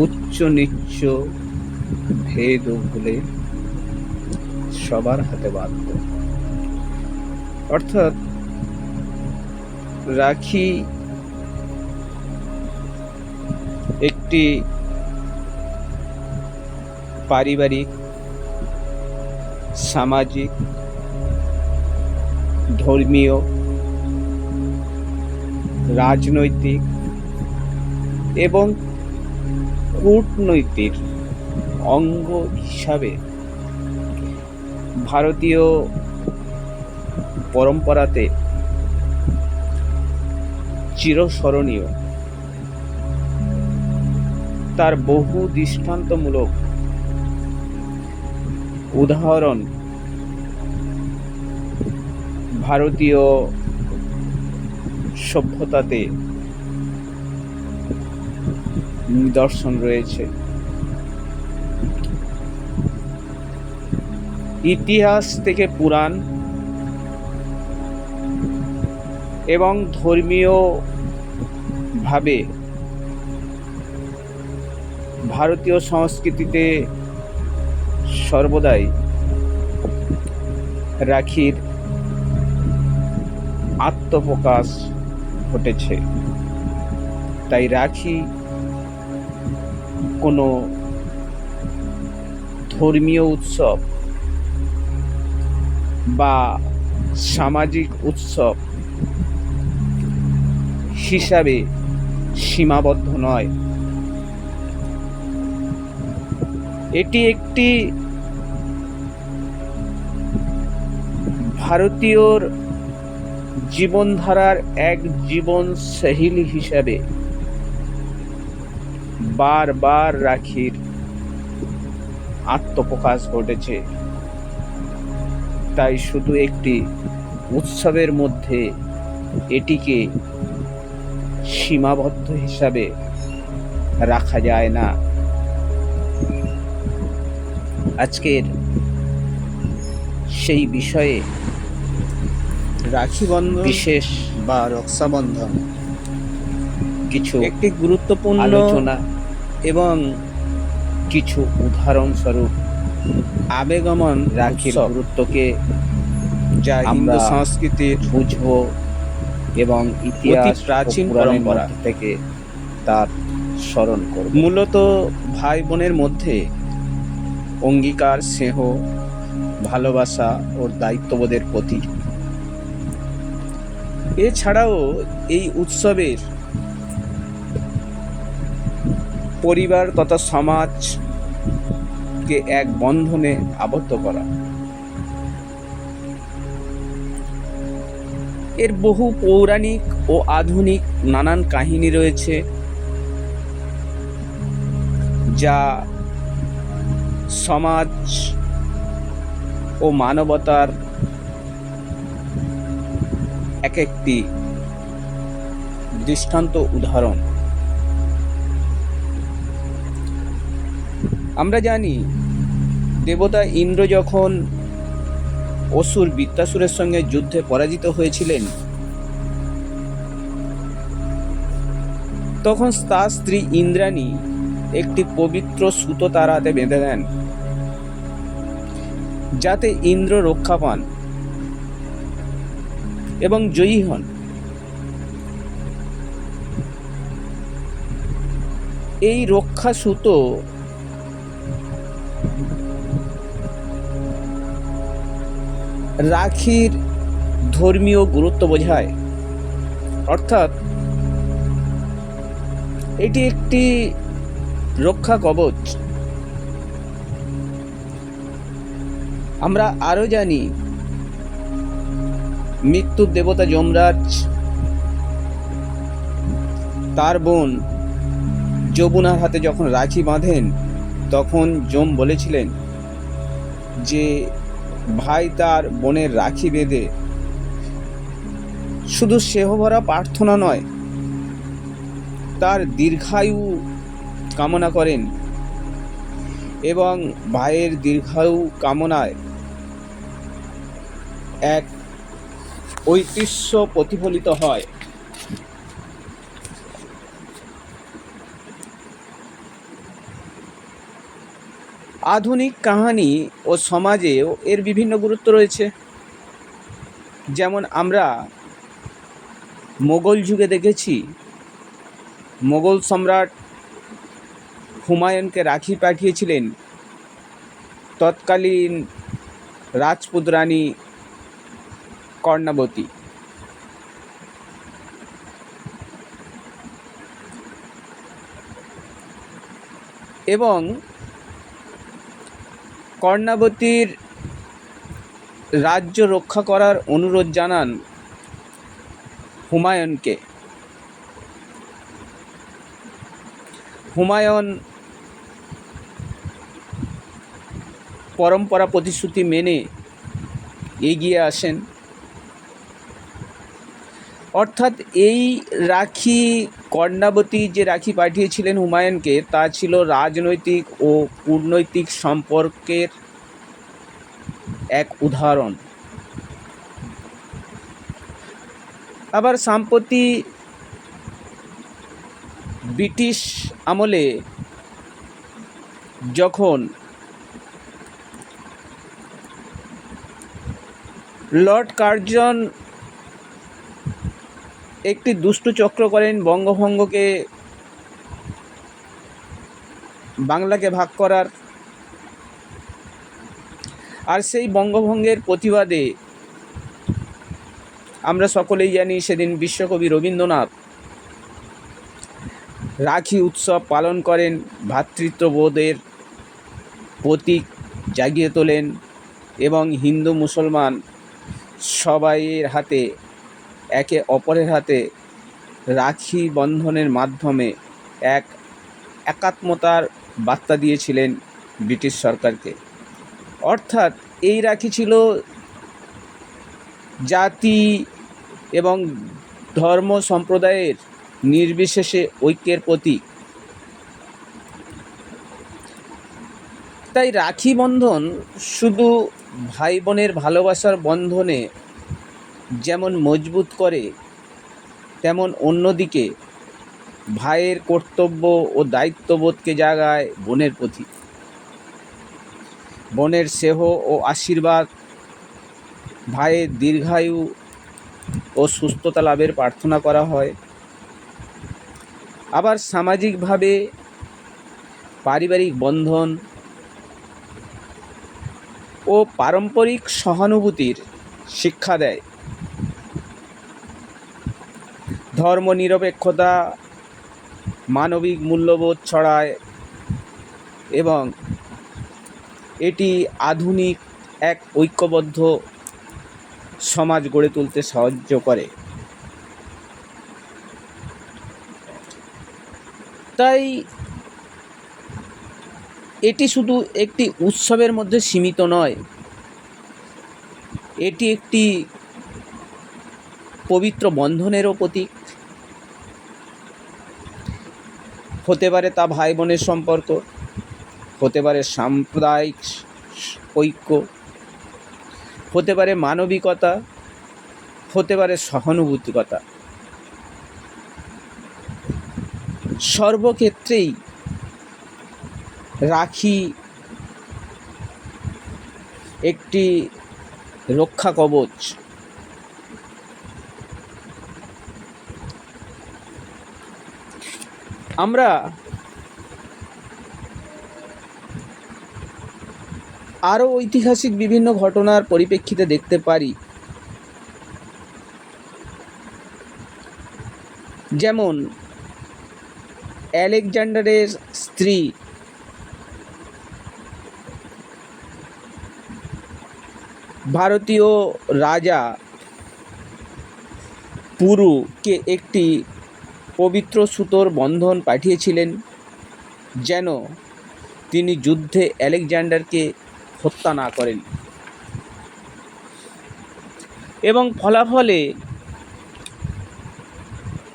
উচ্চ নিচ্চ ভেদ ভুলে সবার হাতে বাঁধব। অর্থাৎ রাখি একটি পারিবারিক, সামাজিক, ধর্মীয়, রাজনৈতিক এবং কূটনৈতিক অঙ্গ হিসাবে ভারতীয় পরম্পরাতে চিরস্মরণীয়। তার বহু দৃষ্টান্তমূলক উদাহরণ ভারতীয় সভ্যতাতে নিদর্শন রয়েছে। ইতিহাস থেকে পুরাণ এবং ধর্মীয় ভাবে ভারতীয় সংস্কৃতিতে সর্বদাই রাখির আত্মপ্রকাশ ঘটেছে। তাই রাখি কোনো ধর্মীয় উৎসব বা সামাজিক উৎসব হিসাবে সীমাবদ্ধ নয়। এটি একটি ভারতীয়র জীবনধারার এক জীবনশৈলী হিসাবে বারবার রাখির আত্মপ্রকাশ ঘটেছে। তাই শুধু একটি উৎসবের মধ্যে এটিকে সীমাবদ্ধ হিসাবে রাখা যায় না। আজকের সেই বিষয়ে রাখি বন্ধন বিশেষ বা রক্ষাবন্ধন কিছু একটি গুরুত্বপূর্ণ আলোচনা এবং কিছু উদাহরণস্বরূপ আবেগমন রাখির গুরুত্বকে যা হিন্দু সংস্কৃতির বুঝব এবং ইতিহাস প্রাচীন পরম্পরা থেকে তার স্মরণ করব। মূলত ভাই বোনের মধ্যে অঙ্গীকার, স্নেহ, ভালোবাসা ও দায়িত্ববোধের প্রতীক। এছাড়াও এই উৎসবের পরিবার তথা সমাজকে এক বন্ধনে আবদ্ধ করা। এর বহু পৌরাণিক ও আধুনিক নানান কাহিনী রয়েছে, যা সমাজ ও মানবতার এক একটি দৃষ্টান্ত উদাহরণ। আমরা জানি দেবতা ইন্দ্র যখন অসুর বৃত্তাসুরের সঙ্গে যুদ্ধে পরাজিত হয়েছিলেন, তখন তার স্ত্রী ইন্দ্রাণী একটি পবিত্র সুতো তার হাতে বেঁধে দেন, যাতে ইন্দ্র রক্ষা পান এবং জয়ী হন। এই রক্ষা সুতো রাখির ধর্মীয় গুরুত্ব বোঝায়। অর্থাৎ এটি একটি রক্ষা কবচ। আমরা আরো জানি মৃত্যুর দেবতা যমরাজ তার বোন যমুনার হাতে যখন রাখি বাঁধেন, তখন যম বলেছিলেন যে ভাই তার বোনের রাখি বেঁধে শুধু স্নেহভরা প্রার্থনা নয়, তার দীর্ঘায়ু কামনা করেন এবং ভাইয়ের দীর্ঘায়ু কামনায় এক ঐতিহ্য প্রতিফলিত হয়। আধুনিক কাহিনী ও সমাজেও এর বিভিন্ন গুরুত্ব রয়েছে। যেমন আমরা মোগল যুগে দেখেছি মোগল সম্রাট হুমায়ুনকে রাখি পাঠিয়েছিলেন তৎকালীন রাজপুত রানী কর্ণাবতী। এবং কর্ণাবতীর রাজ্য রক্ষা করার অনুরোধ জানান হুমায়ুনকে। হুমায়ুন পরম্পরা প্রতিশ্রুতি মেনে এগিয়ে আসেন। অর্থাৎ এই রাখি, কর্ণাবতী যে রাখি পাঠিয়েছিলেন হুমায়ুনকে, তা ছিল রাজনৈতিক ও কূটনৈতিক সম্পর্কের এক উদাহরণ। আবার সম্প্রতি ব্রিটিশ আমলে যখন লর্ড কার্জন একটি দুষ্টু চক্র করেন বঙ্গভঙ্গকে, বাংলাকে ভাগ করার, আর সেই বঙ্গভঙ্গের প্রতিবাদে আমরা সকলেই জানি সেদিন বিশ্বকবি রবীন্দ্রনাথ রাখি উৎসব পালন করেন, ভ্রাতৃত্ববোধের প্রতীক জাগিয়ে তোলেন এবং হিন্দু মুসলমান সবাইয়ের হাতে, একে অপরের হাতে রাখি বন্ধনের মাধ্যমে এক একাত্মতার বার্তা দিয়েছিলেন ব্রিটিশ সরকারকে। অর্থাৎ এই রাখি ছিল জাতি এবং ধর্ম সম্প্রদায়ের নির্বিশেষে ঐক্যের প্রতীক। তাই রাখি বন্ধন শুধু ভাই বোনের ভালোবাসার বন্ধনে যেমন মজবুত করে, তেমন অন্যদিকে ভাইয়ের কর্তব্য ও দায়িত্ববোধকে জাগায় বোনের প্রতি। বোনের স্নেহ ও আশীর্বাদ, ভাইয়ের দীর্ঘায়ু ও সুস্থতা লাভের প্রার্থনা করা হয়। আবার সামাজিকভাবে পারিবারিক বন্ধন ও পারম্পরিক সহানুভূতির শিক্ষা দেয়। ধর্মনিরপেক্ষতা, মানবিক মূল্যবোধ ছড়ায় এবং এটি আধুনিক এক ঐক্যবদ্ধ সমাজ গড়ে তুলতে সাহায্য করে। তাই এটি শুধু একটি উৎসবের মধ্যে সীমিত নয়, এটি একটি পবিত্র বন্ধনেরও প্রতীক। হতে পারে তা ভাই বোনের সম্পর্ক, হতে পারে সাম্প্রদায়িক ঐক্য, হতে পারে মানবিকতা, হতে পারে সহানুভূতিকতা। সর্বক্ষেত্রেই রাখি একটি রক্ষা কবচ। আমরা আরও ঐতিহাসিক বিভিন্ন ঘটনার পরিপ্রেক্ষিতে দেখতে পারি, যেমন আলেকজান্ডারের স্ত্রী ভারতীয় রাজা পুরুকে একটি পবিত্র সুতোর বন্ধন পাঠিয়েছিলেন, যেন তিনি যুদ্ধে আলেকজান্ডারকে হত্যা না করেন। এবং ফলাফলে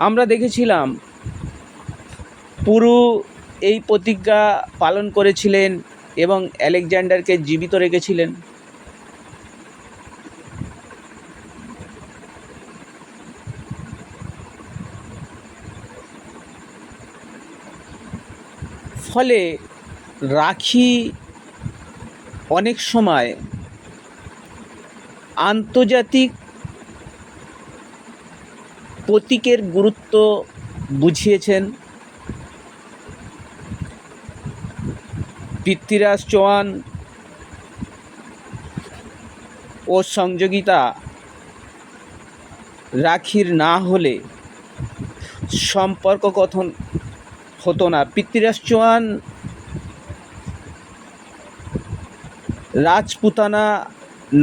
আমরা দেখেছিলাম পুরু এই প্রতিজ্ঞা পালন করেছিলেন এবং আলেকজান্ডারকে জীবিত রেখেছিলেন। ফলে রাখি অনেক সময় আন্তর্জাতিক প্রতীকের গুরুত্ব বুঝিয়েছেন। পৃথ্বীরাজ চৌহান ও সংযোগিতা রাখির না হলে সম্পর্ক কথন হতো না। পৃথ্বীরাজ চৌহান রাজপুতানা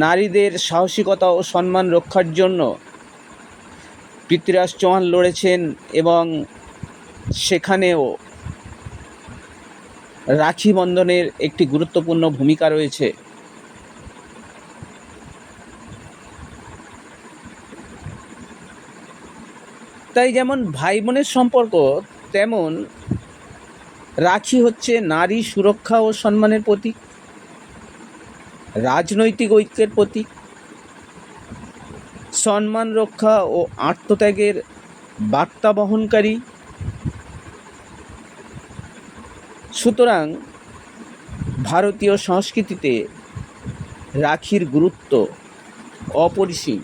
নারীদের সাহসিকতা ও সম্মান রক্ষার জন্য পৃথ্বীরাজ চৌহান লড়েছেন এবং সেখানেও রাখি বন্ধনের একটি গুরুত্বপূর্ণ ভূমিকা রয়েছে। তাই যেমন ভাই বোনের সম্পর্ক, তেমন রাখি হচ্ছে নারী সুরক্ষা ও সম্মানের প্রতীক, রাজনৈতিক ঐক্যের প্রতীক, সম্মান রক্ষা ও আত্মত্যাগের বার্তা বহনকারী। সুতরাং ভারতীয় সংস্কৃতিতে রাখির গুরুত্ব অপরিসীম।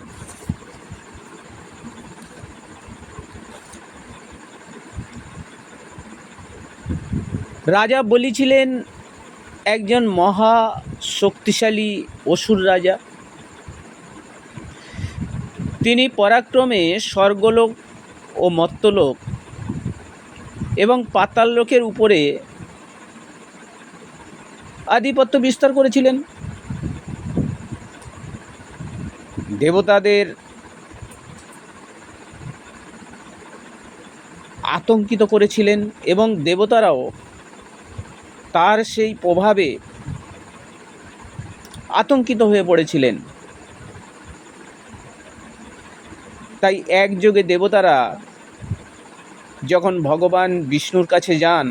রাজা বলি ছিলেন একজন মহা শক্তিশালী অসুর রাজা। তিনি পরাক্রমে স্বর্গলোক ও মর্ত্যলোক এবং পাতাল লোকের উপরে আধিপত্য বিস্তার করেছিলেন। দেবতাদের আতঙ্কিত করেছিলেন এবং দেবতারাও তার সেই প্রভাবে আতঙ্কিত হয়ে পড়েছিলেন। তাই একযোগে দেবতারা যখন ভগবান বিষ্ণুর কাছে যান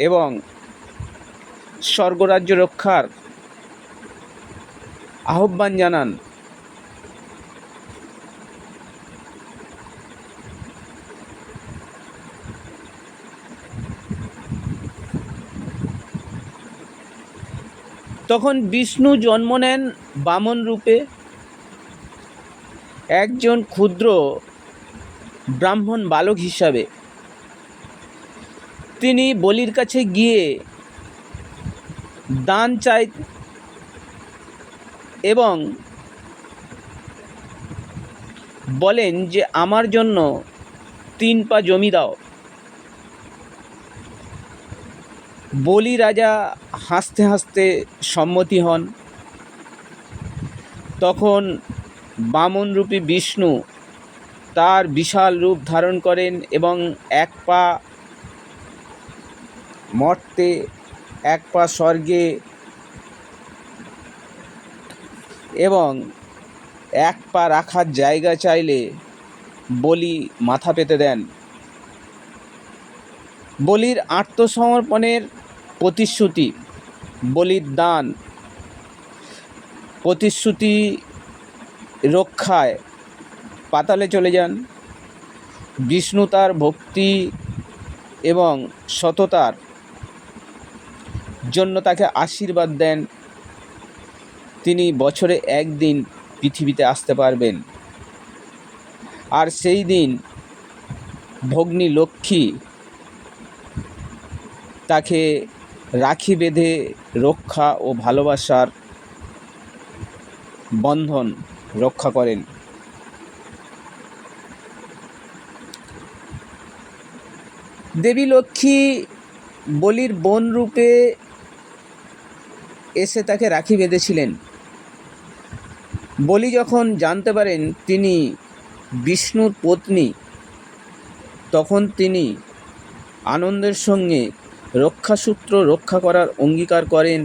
এবং স্বর্গরাজ্য রক্ষার আহ্বান জানান, তখন বিষ্ণু জন্ম নেন বামন রূপে, একজন ক্ষুদ্র ব্রাহ্মণ বালক হিসাবে। তিনি বলির কাছে গিয়ে দান চাই এবং বলেন যে আমার জন্য 3 পা জমি দাও। বলি রাজা হাসতে হাসতে সম্মতি হন। তখন বামনরূপী বিষ্ণু তার বিশাল রূপ ধারণ করেন এবং 1 পা মর্তে 1 পা স্বর্গে এবং 1 পা রাখার জায়গা চাইলে বলি মাথা পেতে দেন। বলির আত্মসমর্পণের প্রতিশ্রুতি, বলির দান, প্রতিশ্রুতি রক্ষায় পাতালে চলে যান। বিষ্ণু তার ভক্তি এবং সততার জন্য তাকে আশীর্বাদ দেন। তিনি বছরে 1 দিন পৃথিবীতে আসতে পারবেন, আর সেই দিন ভগ্নী লক্ষ্মী তাকে রাখি বেঁধে রক্ষা ও ভালোবাসার বন্ধন রক্ষা করেন। দেবী লক্ষ্মী বলির বোন রূপে এসে তাকে রাখি বেঁধেছিলেন। বলি যখন জানতে পারেন তিনি বিষ্ণুর পত্নী, তখন তিনি আনন্দের সঙ্গে রক্ষাসূত্র রক্ষা করার অঙ্গীকার করেন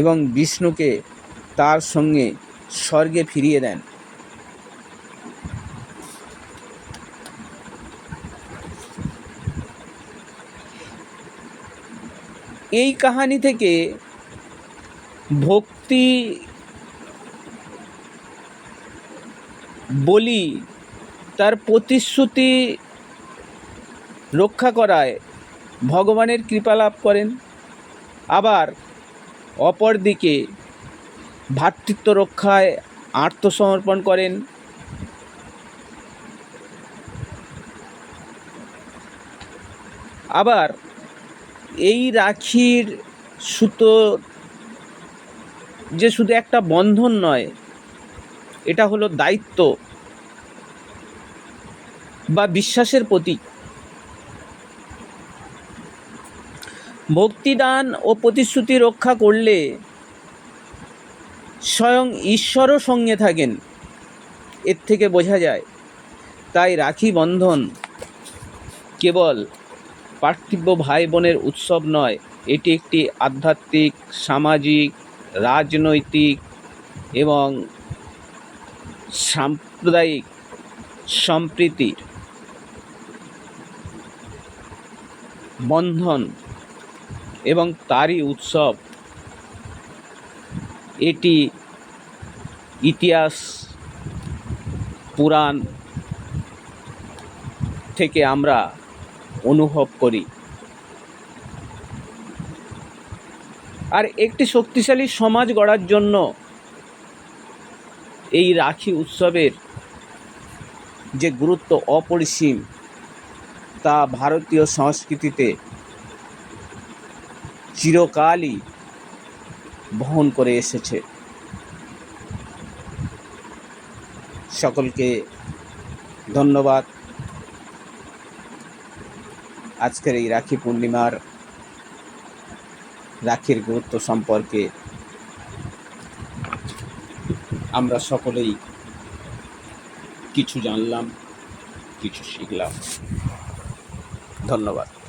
এবং বিষ্ণুকে তার সঙ্গে স্বর্গে ফিরিয়ে দেন। এই কাহিনী থেকে ভক্তি বলি তার প্রতিশ্রুতি রক্ষা করায় ভগবানের কৃপা লাভ করেন। আবার অপরদিকে ভ্রাতৃত্ব রক্ষায় আত্মসমর্পণ করেন। আবার এই রাখির সুতো যে শুধু একটা বন্ধন নয়, এটা হলো দায়িত্ব বা বিশ্বাসের প্রতীক। ভক্তিদান ও প্রতিশ্রুতি রক্ষা করলে স্বয়ং ঈশ্বরও সঙ্গে থাকেন, এর থেকে বোঝা যায়। তাই রাখি বন্ধন কেবল পার্থিব ভাই বোনের উৎসব নয়, এটি একটি আধ্যাত্মিক, সামাজিক, রাজনৈতিক এবং সাম্প্রদায়িক সম্প্রীতির বন্ধন এবং তারই উৎসব। এটি ইতিহাস, পুরাণ থেকে আমরা অনুভব করি। আর একটি শক্তিশালী সমাজ গড়ার জন্য এই রাখি উৎসবের যে গুরুত্ব অপরিসীম, তা ভারতীয় সংস্কৃতিতে চিরকালই বহন করে এসেছে। সকলকে ধন্যবাদ। আজকের এই রাখি পূর্ণিমার রাখির গুরুত্ব সম্পর্কে আমরা সকলেই কিছু জানলাম, কিছু শিখলাম। ধন্যবাদ।